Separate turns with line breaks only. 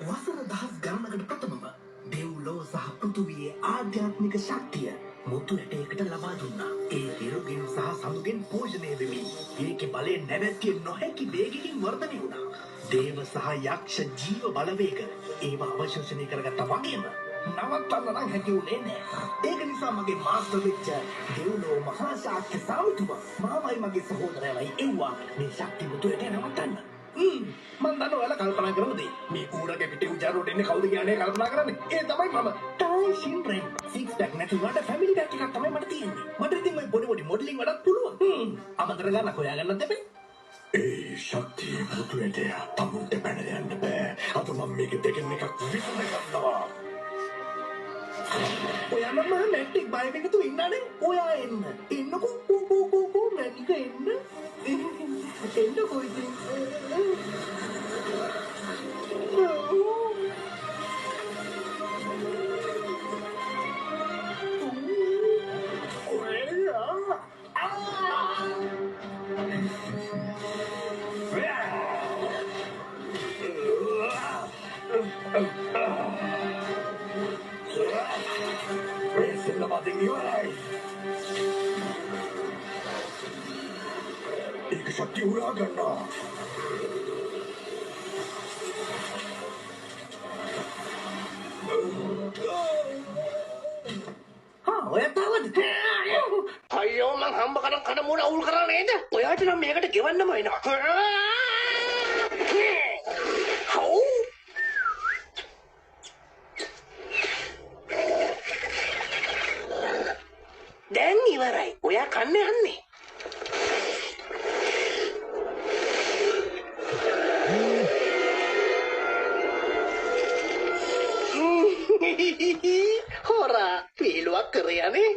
වසර දහස් ගණනකට ප්‍රථමව දෙව්ලොව සහ පෘථුවියේ ආධ්‍යාත්මික ශක්තිය මුතු ඇටයකට ලබා දුන්නා. ඒ දිරුගෙන් සහ සමුගෙන් පෝෂණය වෙමින් ඒකේ බලය නැවැත්තිය නොහැකි වේගකින් වර්ධනය වුණා. දේව සහ යක්ෂ ජීව බලවේග ඒව අවශෝෂණය කරගත්තා වගේම නවත්තන්න නම් හැකි වුණේ නෑ. ඒක නිසා මගේ මාස්ටර් වෙච්ච දෙව්ලොව මහා ශාක්‍ය සාමිතුමා මාමයි මගේ සහෝදරයවයි එව්වා මේ ශක්ති මුතු ඇටය නවත්තන්න. මන් දන්න ඔයාලා කල්පනා කරන දේ. මේ ඌරගේ පිටේ උජාරුවට එන්නේ කවුද කියන්නේ කල්පනා කරන්නේ. ඒ තමයි මම. ටයි ෂින්රෙන්. සික්ස් පැක් නැති වුණාට ෆැමිලි පැක් එකක් තමයි මට තියෙන්නේ. මට ඉතින් ওই පොඩි මොඩලින් වැඩක් පුළුවන්. අමතර ගන්න හොයාගන්නත් දෙපේ. ඒ ශක්තිය මුතු ඇටය තමුන්ට පැනලා යන්න බෑ. අද මම මේක දෙකෙන් එකක් විසඳ ගන්නවා. ඔයා මම මැට්ටික් බය එකතු ඉන්නනේ. ඔයා එන්න. එන්නකෝ කෝ මැටික එන්න. එන්නකෝ ඉතින්. ඒක ශක්තිය උරා ගන්නවා. ඔය තවද? අයියෝ මං හම්බ කරන් කන මොන අවුල් කරා නේද? ඔයාට නම් මේකට ගෙවන්නම වෙනවා. දැන් ඉවරයි. ඔයා කන්න යන්නේ. හොරා පීලුවක් කරයානේ.